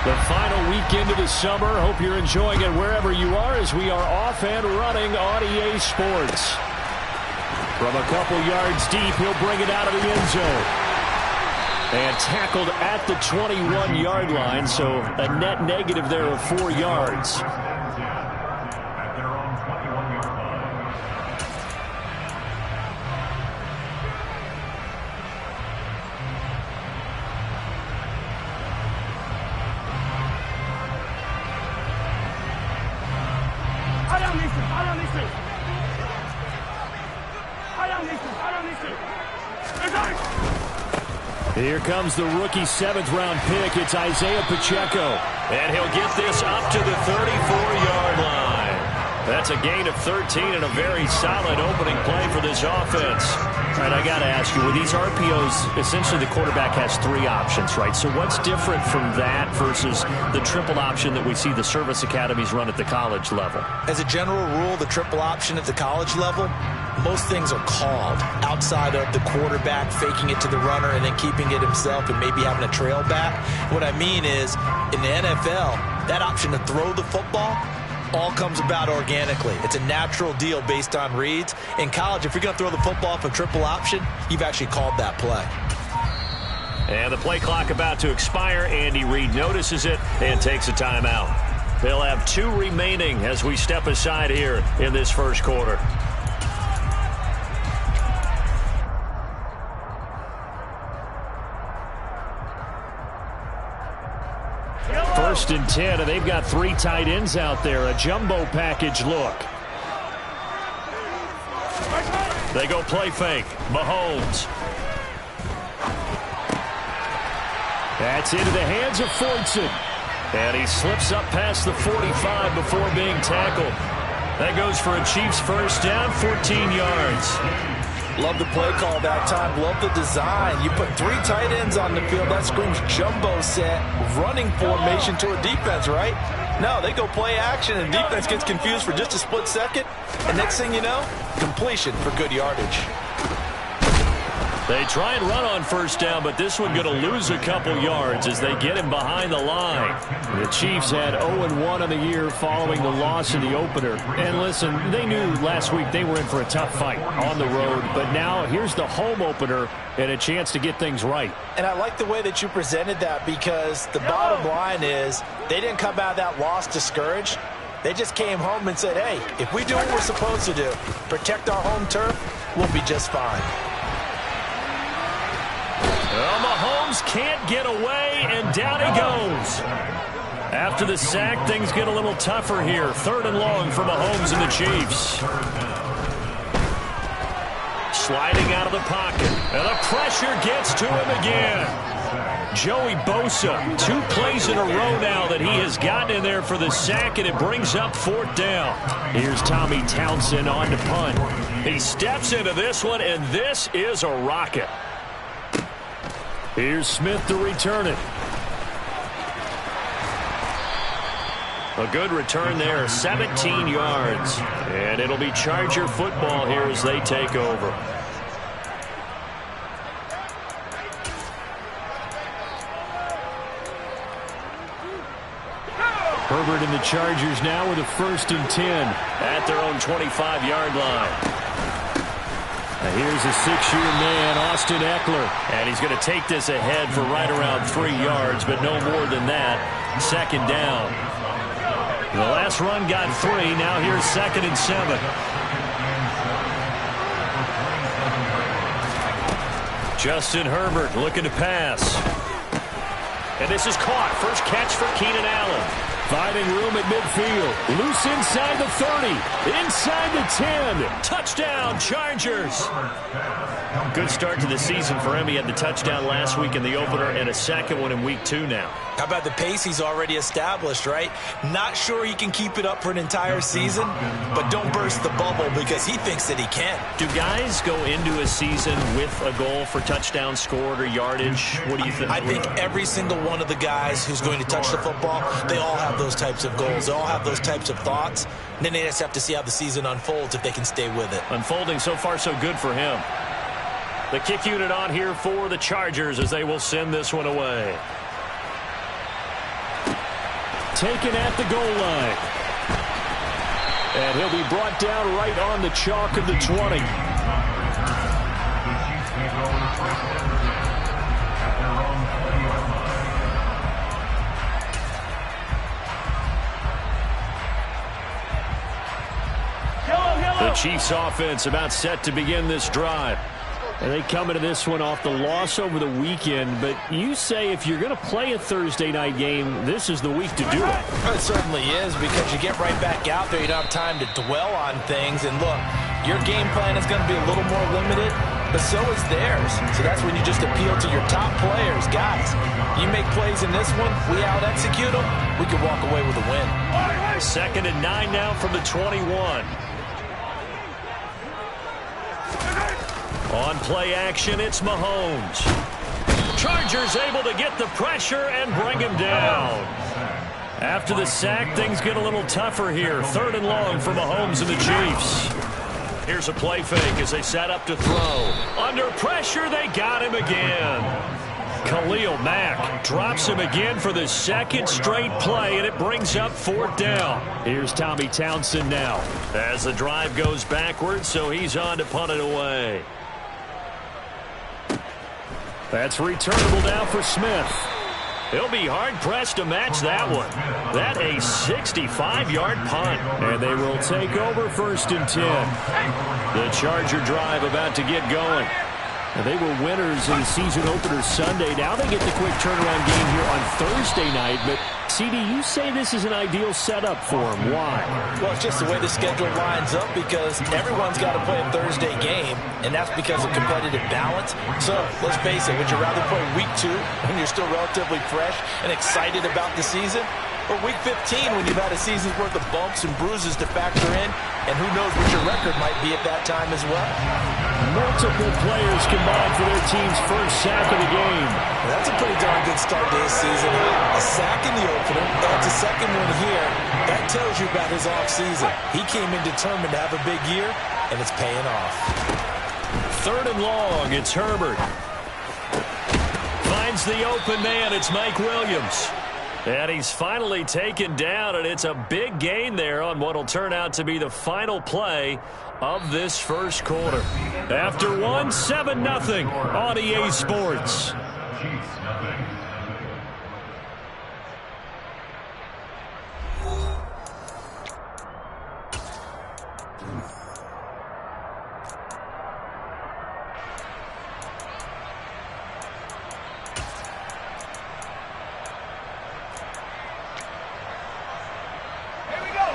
The final weekend of the summer. Hope you're enjoying it wherever you are as we are off and running on EA Sports. From a couple yards deep, he'll bring it out of the end zone. And tackled at the 21-yard line, so a net negative there of 4 yards. Here comes the rookie 7th-round pick. It's Isaiah Pacheco. And he'll get this up to the 34-yard line. That's a gain of 13 and a very solid opening play for this offense. All right, I got to ask you, with these RPOs, essentially the quarterback has 3 options, right? So what's different from that versus the triple option that we see the service academies run at the college level? As a general rule, the triple option at the college level, most things are called outside of the quarterback faking it to the runner and then keeping it himself and maybe having a trail back. What I mean is, in the NFL, that option to throw the football all comes about organically. It's a natural deal based on reads. In college, if you're going to throw the football for triple option, you've actually called that play. And the play clock about to expire. Andy Reid notices it and takes a timeout. They'll have 2 remaining as we step aside here in this first quarter. First and 10, and they've got 3 tight ends out there. A jumbo package look. They go play fake. Mahomes. That's into the hands of Fortson. And he slips up past the 45 before being tackled. That goes for a Chiefs first down, 14 yards. Love the play call that time. Love the design. You put 3 tight ends on the field. That screams jumbo set, running formation to a defense, right? No, they go play action, and defense gets confused for just a split second. And next thing you know, completion for good yardage. They try and run on first down, but this one going to lose a couple yards as they get him behind the line. The Chiefs had 0-1 on the year following the loss in the opener. And listen, they knew last week they were in for a tough fight on the road, but now here's the home opener and a chance to get things right. And I like the way that you presented that, because the bottom line is they didn't come out of that loss discouraged. They just came home and said, hey, if we do what we're supposed to do, protect our home turf, we'll be just fine. Well, Mahomes can't get away, and down he goes. After the sack, things get a little tougher here. 3rd and long for Mahomes and the Chiefs. Sliding out of the pocket, and the pressure gets to him again. Joey Bosa, 2 plays in a row now that he has gotten in there for the sack, and it brings up 4th down. Here's Tommy Townsend on to punt. He steps into this one, and this is a rocket. Here's Smith to return it. A good return there, 17 yards. And it'll be Charger football here as they take over. Herbert and the Chargers now with a 1st and 10 at their own 25-yard line. Now here's a 6-year man, Austin Eckler. And he's going to take this ahead for right around 3 yards, but no more than that. 2nd down. The last run got 3. Now here's 2nd and 7. Justin Herbert looking to pass. And this is caught. First catch for Keenan Allen. Finding room at midfield. Loose inside the 30. Inside the 10. Touchdown, Chargers. Good start to the season for him. He had the touchdown last week in the opener and a 2nd one in week 2 now. How about the pace he's already established, right? Not sure he can keep it up for an entire season, but don't burst the bubble because he thinks that he can. Do guys go into a season with a goal for touchdowns scored or yardage? What do you think? I think every single one of the guys who's going to touch the football, they all have those types of goals. They all have those types of thoughts. And then they just have to see how the season unfolds if they can stay with it. Unfolding so far so good for him. The kick unit on here for the Chargers as they will send this one away. taken at the goal line. And he'll be brought down right on the chalk of the 20. The Chiefs offense about set to begin this drive. And they come into this one off the loss over the weekend. But you say if you're going to play a Thursday night game, this is the week to do it. Well, it certainly is, because you get right back out there. You don't have time to dwell on things. And look, your game plan is going to be a little more limited, but so is theirs. So that's when you just appeal to your top players. Guys, you make plays in this one, we out-execute them, we can walk away with a win. 2nd and 9 now from the 21. On play action, it's Mahomes. Chargers able to get the pressure and bring him down. After the sack, things get a little tougher here. 3rd and long for Mahomes and the Chiefs. Here's a play fake as they set up to throw. Under pressure, they got him again. Khalil Mack drops him again for the 2nd straight play, and it brings up 4th down. Here's Tommy Townsend now as the drive goes backwards, so he's on to punt it away. That's returnable now for Smith. He'll be hard-pressed to match that one. That a 65-yard punt. And they will take over 1st and 10. The Charger drive about to get going. And they were winners in the season opener Sunday. Now they get the quick turnaround game here on Thursday night. But, CD, you say this is an ideal setup for them. Why? Well, it's just the way the schedule lines up, because everyone's got to play a Thursday game, and that's because of competitive balance. So, let's face it, would you rather play week 2 when you're still relatively fresh and excited about the season? Or week 15 when you've had a season's worth of bumps and bruises to factor in, and who knows what your record might be at that time as well? Multiple players combined for their team's first sack of the game. That's a pretty darn good start to his season. A sack in the opener, adds a 2nd one here. That tells you about his offseason. He came in determined to have a big year, and it's paying off. 3rd and long, it's Herbert. Finds the open man, it's Mike Williams. And he's finally taken down, and it's a big gain there on what will turn out to be the final play of this first quarter. After 7-0 on EA Sports.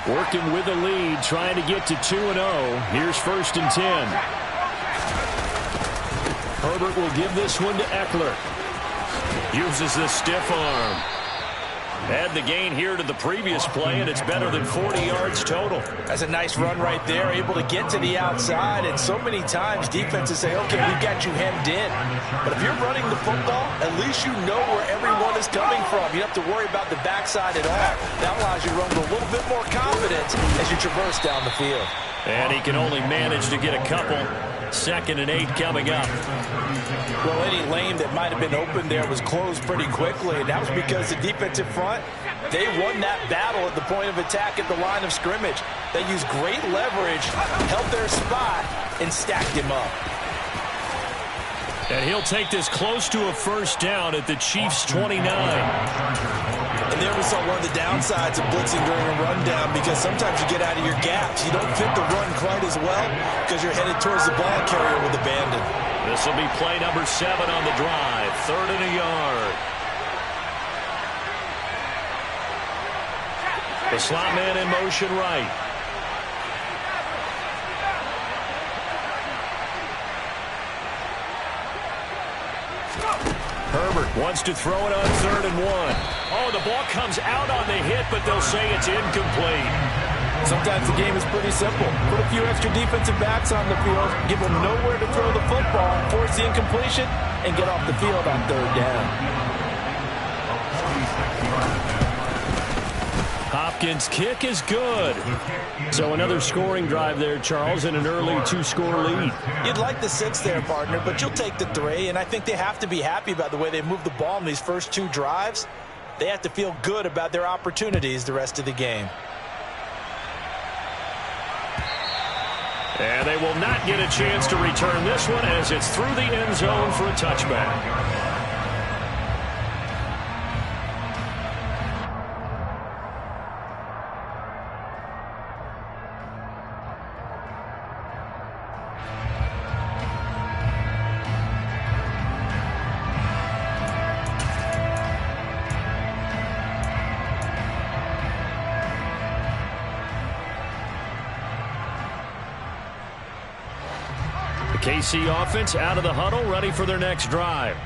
Working with the lead, trying to get to 2-0. Here's 1st and 10. Herbert will give this one to Eckler. Uses the stiff arm. Add the gain here to the previous play, and it's better than 40 yards total. That's a nice run right there, able to get to the outside. And so many times defenses say, okay, we've got you hemmed in. But if you're running the football, at least you know where everyone is coming from. You don't have to worry about the backside at all. That allows you to run with a little bit more confidence as you traverse down the field. And he can only manage to get a couple. 2nd and 8 coming up. Well, any lane that might have been open there was closed pretty quickly, and that was because the defensive front, they won that battle at the point of attack at the line of scrimmage. They used great leverage, held their spot, and stacked him up. And he'll take this close to a 1st down at the Chiefs' 29. And there we saw one of the downsides of blitzing during a rundown, because sometimes you get out of your gaps. You don't fit the run quite as well because you're headed towards the ball carrier with abandon. This will be play number 7 on the drive. 3rd and a yard. The slot man in motion right. Herbert wants to throw it on 3rd and 1. Oh, the ball comes out on the hit, but they'll say it's incomplete. Sometimes the game is pretty simple. Put a few extra defensive backs on the field, give them nowhere to throw the football, force the incompletion, and get off the field on 3rd down. Hopkins' kick is good. So another scoring drive there, Charles, and an early 2-score lead. You'd like the 6 there, partner, but you'll take the 3, and I think they have to be happy about the way they moved the ball in these first 2 drives. they have to feel good about their opportunities the rest of the game. And they will not get a chance to return this one as it's through the end zone for a touchback. KC offense out of the huddle, ready for their next drive.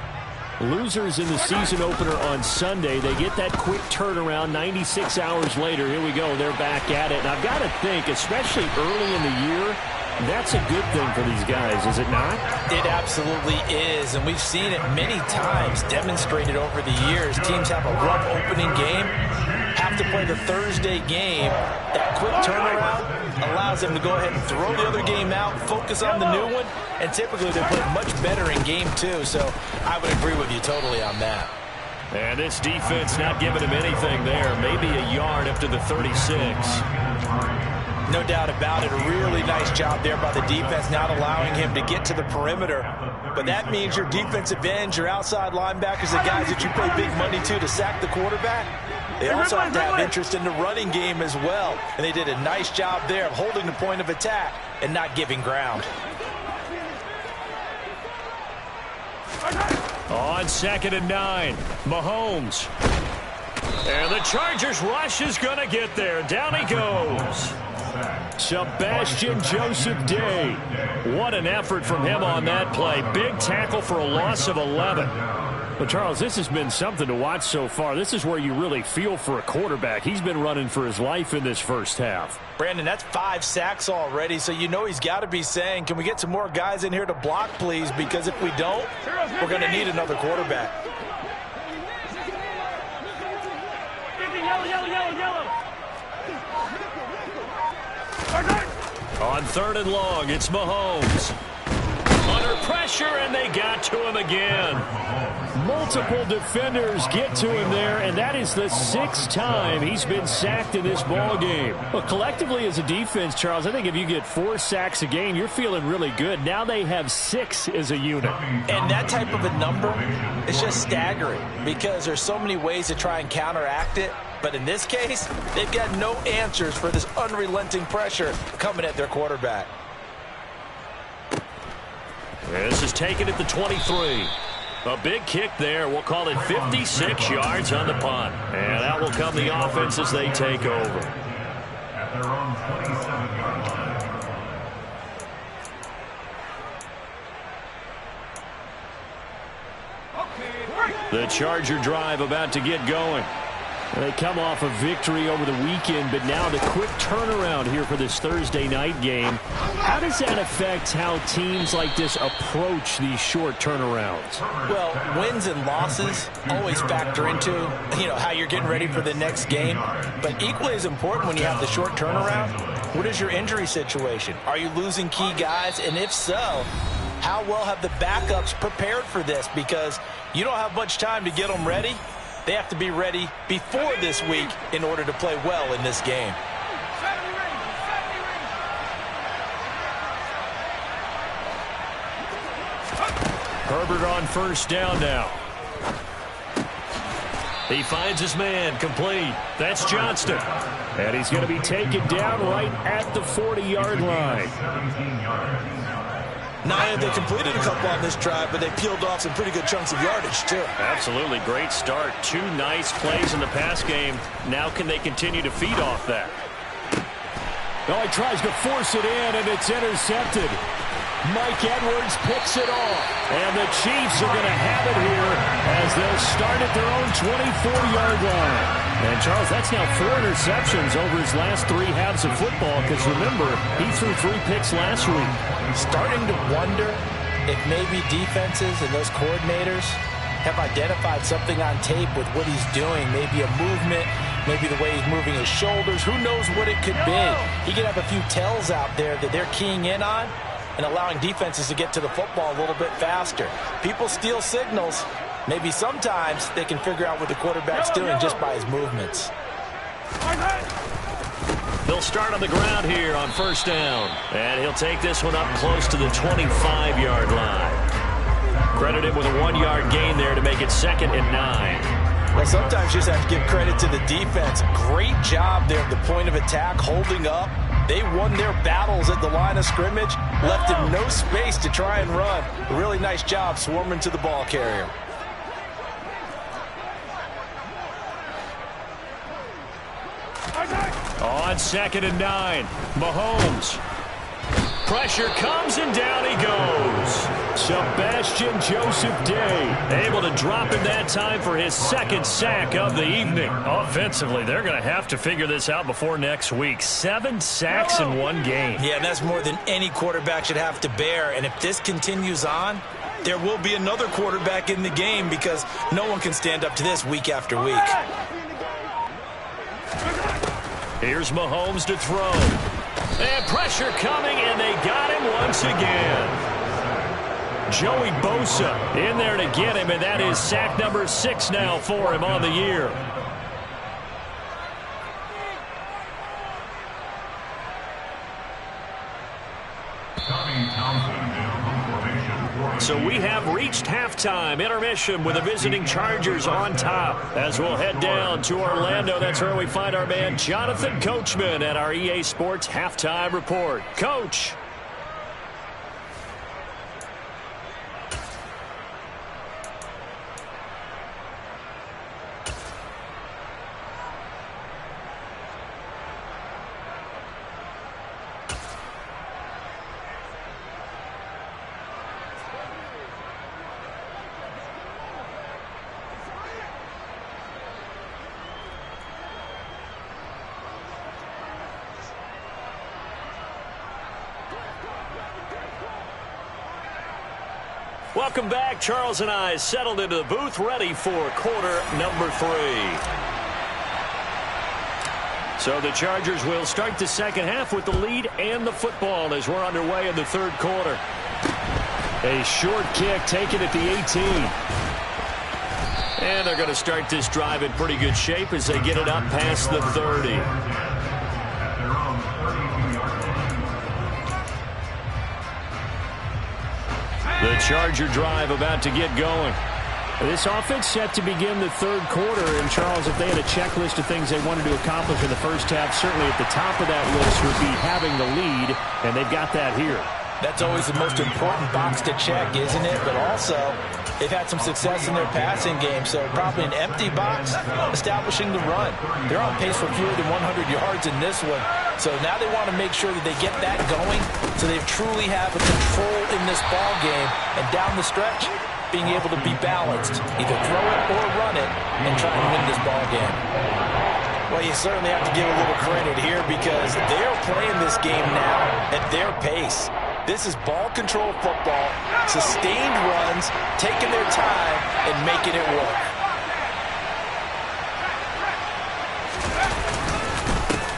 Losers in the season opener on Sunday. They get that quick turnaround 96 hours later. Here we go. They're back at it. And I've got to think, especially early in the year, that's a good thing for these guys, is it not? It absolutely is, and we've seen it many times demonstrated over the years. Teams have a rough opening game, have to play the Thursday game. That quick turnaround allows them to go ahead and throw the other game out, focus on the new one, and typically they play much better in game two. So I would agree with you totally on that. And this defense not giving him anything there. Maybe a yard up to the 36. No doubt about it. A really nice job there by the defense, not allowing him to get to the perimeter. But that means your defensive ends, your outside linebackers, the guys that you pay big money to sack the quarterback, they also have to have interest in the running game as well. And they did a nice job there of holding the point of attack and not giving ground. On 2nd and 9, Mahomes. And the Chargers rush is going to get there. Down he goes. Sebastian Joseph Day. What an effort from him on that play. Big tackle for a loss of 11. But, Charles, this has been something to watch so far. This is where you really feel for a quarterback. He's been running for his life in this first half. Brandon, that's 5 sacks already, so you know he's got to be saying, can we get some more guys in here to block, please? Because if we don't, we're going to need another quarterback. On 3rd and long, it's Mahomes. Under pressure, and they got to him again. Multiple defenders get to him there, and that is the 6th time he's been sacked in this ball game. But collectively as a defense, Charles, I think if you get 4 sacks a game, you're feeling really good. Now they have 6 as a unit. And that type of a number is just staggering because there's so many ways to try and counteract it. But in this case, they've got no answers for this unrelenting pressure coming at their quarterback. This is taken at the 23. A big kick there. We'll call it 56 yards on the punt. And out will come the offense as they take over. At their own 27-yard line. The Charger drive about to get going. They come off a victory over the weekend, but now the quick turnaround here for this Thursday night game. How does that affect how teams like this approach these short turnarounds? Well, wins and losses always factor into, how you're getting ready for the next game. But equally as important when you have the short turnaround, what is your injury situation? Are you losing key guys? And if so, how well have the backups prepared for this? Because you don't have much time to get them ready. They have to be ready before this week in order to play well in this game. Herbert on 1st down now. He finds his man, complete. That's Johnston. And he's going to be taken down right at the 40-yard line. Now, they completed a couple on this drive, but they peeled off some pretty good chunks of yardage, too. Absolutely. Great start. 2 nice plays in the pass game. Now can they continue to feed off that? Oh, he tries to force it in, and it's intercepted. Mike Edwards picks it off. And the Chiefs are going to have it here as they'll start at their own 24-yard line. And, Charles, that's now 4 interceptions over his last 3 halves of football because, remember, he threw 3 picks last week. Starting to wonder if maybe defenses and those coordinators have identified something on tape with what he's doing. Maybe a movement, maybe the way he's moving his shoulders. Who knows what it could be? He could have a few tells out there that they're keying in on and allowing defenses to get to the football a little bit faster. People steal signals. Maybe sometimes they can figure out what the quarterback's doing just by his movements. They'll start on the ground here on first down. And he'll take this one up close to the 25-yard line. Credit him with a 1-yard gain there to make it 2nd and 9. Well, sometimes you just have to give credit to the defense. Great job there at the point of attack, holding up. They won their battles at the line of scrimmage, left him no space to try and run. A really nice job swarming to the ball carrier. On 2nd and 9, Mahomes. Pressure comes and down he goes. Sebastian Joseph Day able to drop in that time for his 2nd sack of the evening. Offensively, they're going to have to figure this out before next week. 7 sacks in one game. Yeah, and that's more than any quarterback should have to bear. And if this continues on, there will be another quarterback in the game because no one can stand up to this week after week. Here's Mahomes to throw. And pressure coming, and they got him once again. Joey Bosa in there to get him, and that is sack number 6 now for him on the year. So we have reached halftime intermission with the visiting Chargers on top. As we'll head down to Orlando, that's where we find our man Jonathan Coachman at our EA Sports Halftime Report. Coach. Welcome back. Charles and I settled into the booth, ready for quarter number 3. So the Chargers will start the second half with the lead and the football as we're underway in the 3rd quarter. A short kick taken at the 18. And they're going to start this drive in pretty good shape as they get it up past the 30. The Charger drive about to get going. This offense set to begin the 3rd quarter. And, Charles, if they had a checklist of things they wanted to accomplish in the first half, certainly at the top of that list would be having the lead, and they've got that here. That's always the most important box to check, isn't it? But also, they've had some success in their passing game, so probably an empty box, establishing the run. They're on pace for fewer than 100 yards in this one. So now they want to make sure that they get that going so they truly have a control in this ball game. And down the stretch, being able to be balanced, either throw it or run it, and try and win this ball game. Well, you certainly have to give a little credit here because they're playing this game now at their pace. This is ball control football, sustained runs, taking their time, and making it work.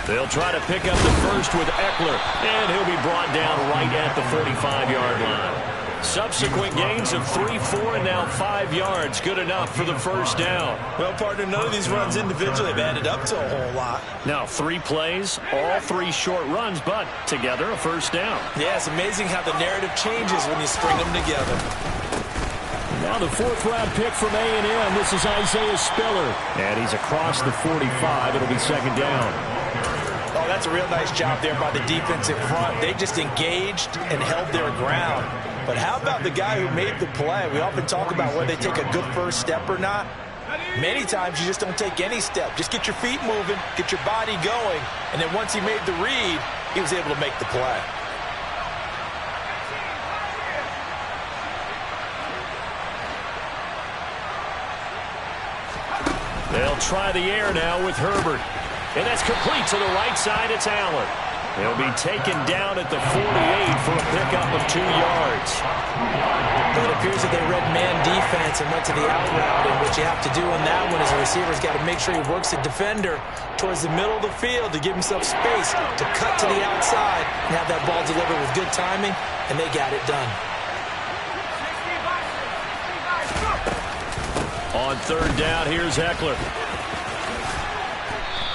They'll try to pick up the first with Eckler, and he'll be brought down right at the 45-yard line. Subsequent gains of 3, 4, and now 5 yards. Good enough for the first down. Well, partner, none of these runs individually have added up to a whole lot. Now 3 plays, all 3 short runs, but together a first down. Yeah, it's amazing how the narrative changes when you string them together. Now the 4th-round pick from A&M. This is Isaiah Spiller. And he's across the 45. It'll be 2nd down. Oh, that's a real nice job there by the defensive front. They just engaged and held their ground. But how about the guy who made the play? We often talk about whether they take a good first step or not. Many times you just don't take any step. Just get your feet moving, get your body going, and then once he made the read, he was able to make the play. They'll try the air now with Herbert. And that's complete to the right side. It's Allen. He'll be taken down at the 48 for a pickup of 2 yards. But it appears that they read man defense and went to the out route. And what you have to do on that one is a receiver's got to make sure he works the defender towards the middle of the field to give himself space to cut to the outside and have that ball delivered with good timing, and they got it done. On third down, here's Eckler.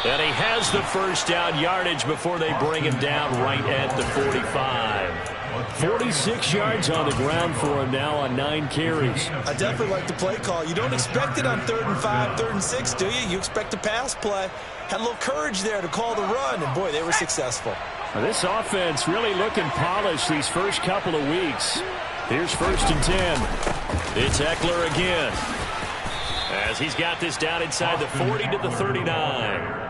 And he has the first down yardage before they bring him down right at the 45. 46 yards on the ground for him now on 9 carries. I definitely like the play call. You don't expect it on 3rd and 5, 3rd and 6, do you? You expect a pass play. Had a little courage there to call the run, and boy, they were successful. This offense really looking polished these first couple of weeks. Here's 1st and 10. It's Eckler again, as he's got this down inside the 40 to the 39.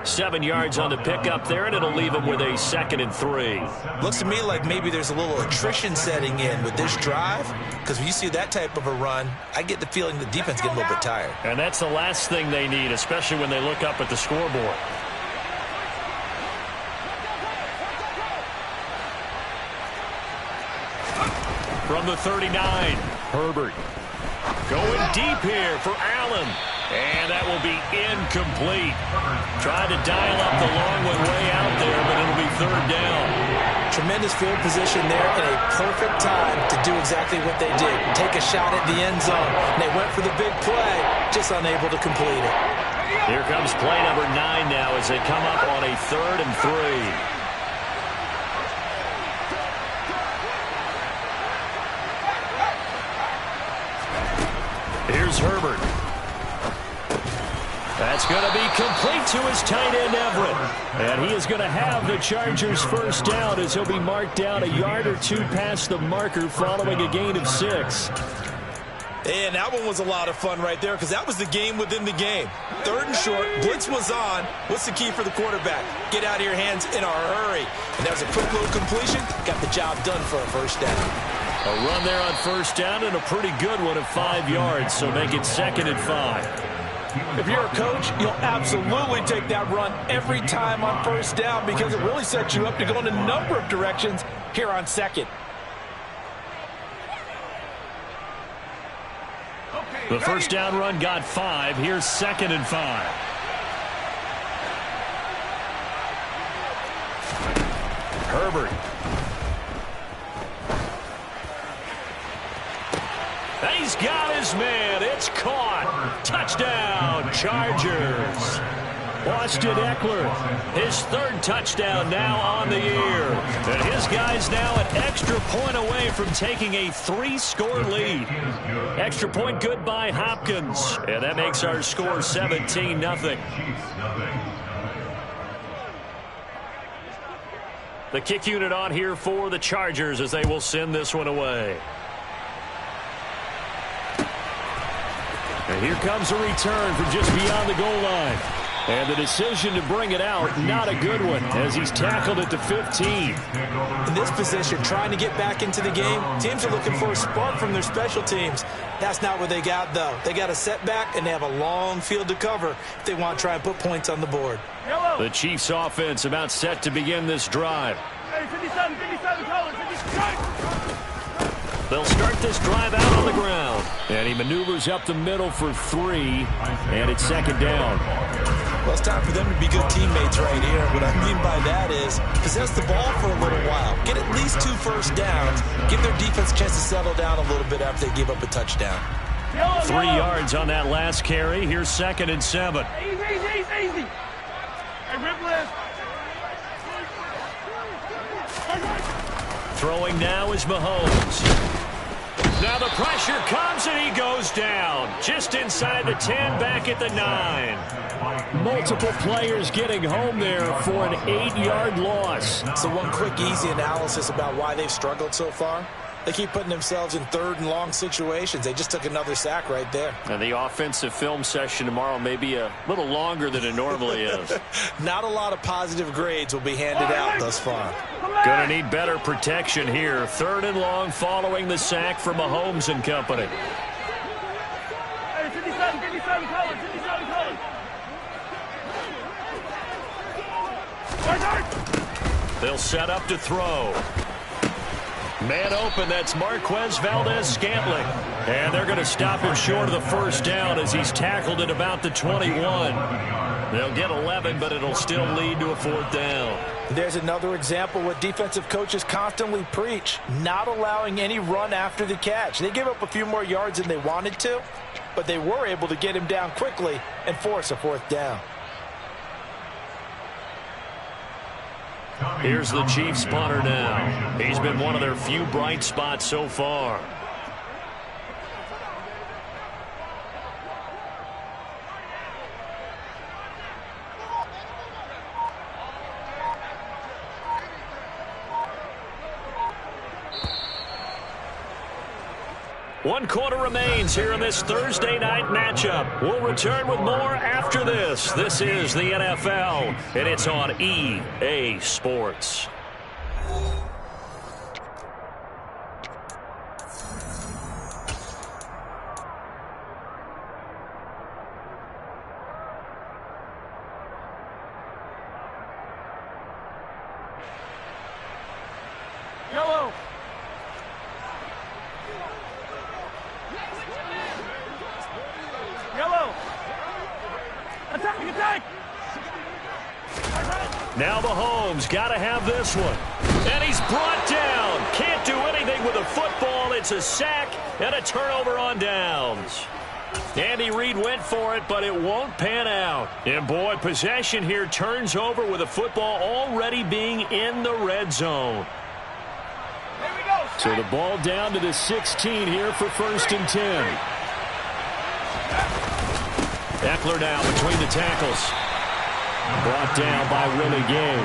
7 yards on the pickup there, and it'll leave him with a 2nd and 3. Looks to me like maybe there's a little attrition setting in with this drive, because when you see that type of a run, I get the feeling the defense getting a little bit tired. And that's the last thing they need, especially when they look up at the scoreboard. From the 39, Herbert. Going deep here for Allen. And that will be incomplete. Tried to dial up the long one way out there, but it'll be 3rd down. Tremendous field position there and a perfect time to do exactly what they did. Take a shot at the end zone. And they went for the big play, just unable to complete it. Here comes play number 9 now as they come up on a 3rd and 3. Here's Herbert. That's going to be complete to his tight end, Everett. And he is going to have the Chargers' first down as he'll be marked down a yard or 2 past the marker following a gain of 6. And that one was a lot of fun right there because that was the game within the game. 3rd and short, blitz was on. What's the key for the quarterback? Get out of your hands in a hurry. And that was a quick little completion. Got the job done for a first down. A run there on 1st down and a pretty good one of 5 yards, so make it 2nd and 5. If you're a coach, you'll absolutely take that run every time on 1st down because it really sets you up to go in a number of directions here on 2nd. The 1st down run got 5. Here's 2nd and 5. Herbert. He's got his man. It's caught. Touchdown, Chargers. Austin Eckler, his 3rd touchdown now on the year. And his guy's now an extra point away from taking a 3-score lead. Extra point good by Hopkins. And that makes our score 17-0. The kick unit on here for the Chargers as they will send this one away. And here comes a return from just beyond the goal line. And the decision to bring it out, not a good one, as he's tackled at the 15. In this position, trying to get back into the game, teams are looking for a spark from their special teams. That's not what they got, though. They got a setback, and they have a long field to cover if they want to try and put points on the board. The Chiefs' offense about set to begin this drive. Hey, 57, color, 57. They'll start this drive out on the ground. And he maneuvers up the middle for 3, and it's 2nd down. Well, it's time for them to be good teammates right here. What I mean by that is possess the ball for a little while. Get at least 2 first downs. Give their defense a chance to settle down a little bit after they give up a touchdown. 3 yards on that last carry. Here's 2nd and 7. Easy. Hey, rip left. Throwing now is Mahomes. Now the pressure comes and he goes down. Just inside the 10, back at the 9. Multiple players getting home there for an 8-yard loss. So one quick, easy analysis about why they've struggled so far. They keep putting themselves in 3rd and long situations. They just took another sack right there. And the offensive film session tomorrow may be a little longer than it normally is. Not a lot of positive grades will be handed out thus far. Gonna need better protection here. 3rd and long following the sack from Mahomes and company. Hey, 57, color, 57, color. They'll set up to throw. Man open, that's Marquez Valdez-Scantling. And they're going to stop him short of the first down as he's tackled at about the 21. They'll get 11, but it'll still lead to a 4th down. There's another example what defensive coaches constantly preach, not allowing any run after the catch. They give up a few more yards than they wanted to, but they were able to get him down quickly and force a fourth down. Here's the Chiefs punter now. He's been one of their few bright spots so far. One quarter remains here in this Thursday night matchup. We'll return with more after this. This is the NFL, and it's on EA Sports. Yellow. Yellow. Attack, attack. Now Mahomes got to have this one. And he's brought down. Can't do anything with a football. It's a sack and a turnover on downs. Andy Reid went for it, but it won't pan out. And, boy, possession here turns over with a football already being in the red zone. So the ball down to the 16 here for 1st and 10. Eckler now between the tackles. Brought down by Willie Gay.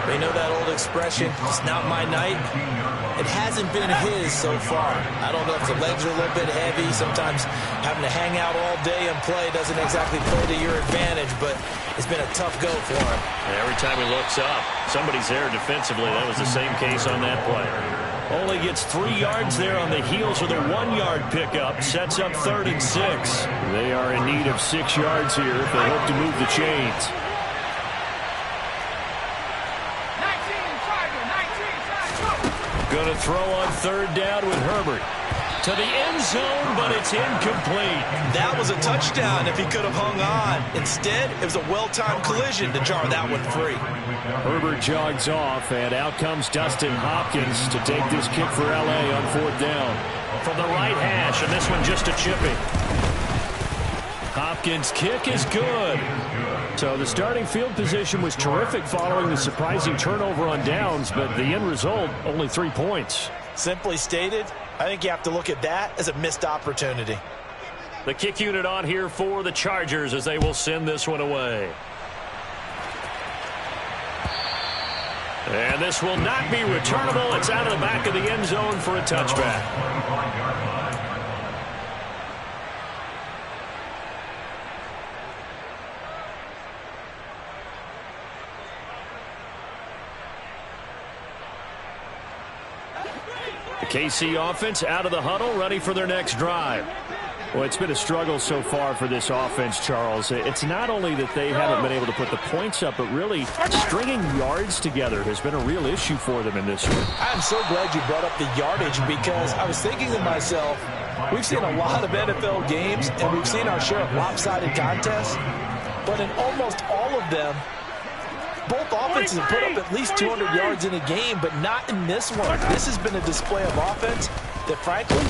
They know that old expression, it's not my night. It hasn't been his so far. I don't know if the legs are a little bit heavy. Sometimes having to hang out all day and play doesn't exactly play to your advantage, but it's been a tough go for him. And every time he looks up, somebody's there defensively. That was the same case on that play. Only gets 3 yards there on the heels of the 1-yard pickup. Sets up 3rd and 6. They are in need of 6 yards here if they hope to move the chains. 19, Going to throw on 3rd down with Herbert. To the end zone, but it's incomplete. That was a touchdown if he could have hung on. Instead, it was a well-timed collision to jar that one free. Herbert jogs off, and out comes Dustin Hopkins to take this kick for L.A. on 4th down. From the right hash, and this one just a chipping. Hopkins' kick is good. So the starting field position was terrific following the surprising turnover on downs, but the end result, only 3 points. Simply stated, I think you have to look at that as a missed opportunity. The kick unit on here for the Chargers as they will send this one away. And this will not be returnable. It's out of the back of the end zone for a touchback. The KC offense out of the huddle, ready for their next drive. Well, it's been a struggle so far for this offense, Charles. It's not only that they haven't been able to put the points up, but really stringing yards together has been a real issue for them in this one. I'm so glad you brought up the yardage because I was thinking to myself, we've seen a lot of NFL games and we've seen our share of lopsided contests, but in almost all of them, both offenses have put up at least 200 yards in a game, but not in this one. This has been a display of offense that, frankly,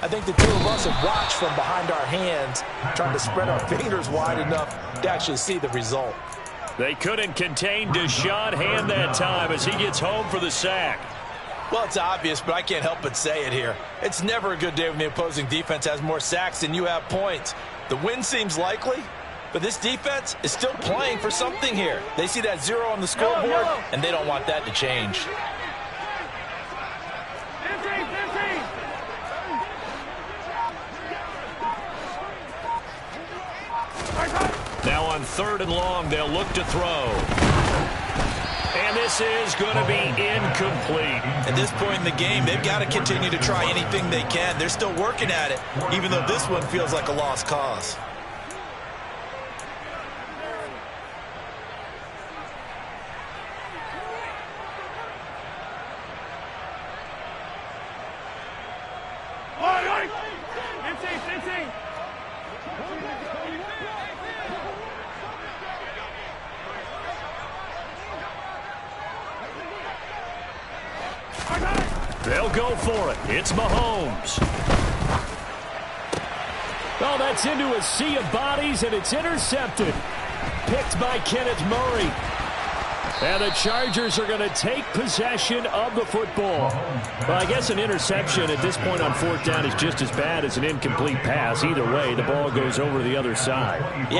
I think the two of us have watched from behind our hands, trying to spread our fingers wide enough to actually see the result. They couldn't contain Deshaun Hand that time as he gets home for the sack. Well, it's obvious, but I can't help but say it here. It's never a good day when the opposing defense has more sacks than you have points. The win seems likely, but this defense is still playing for something here. They see that 0 on the scoreboard, and they don't want that to change. 15, 15. Now on 3rd and long, they'll look to throw. And this is going to be incomplete. At this point in the game, they've got to continue to try anything they can. They're still working at it, even though this one feels like a lost cause. They'll go for it. It's Mahomes. Oh, that's into a sea of bodies, and it's intercepted. Picked by Kenneth Murray. And the Chargers are going to take possession of the football. Well, I guess an interception at this point on 4th down is just as bad as an incomplete pass. Either way, the ball goes over the other side. Yes.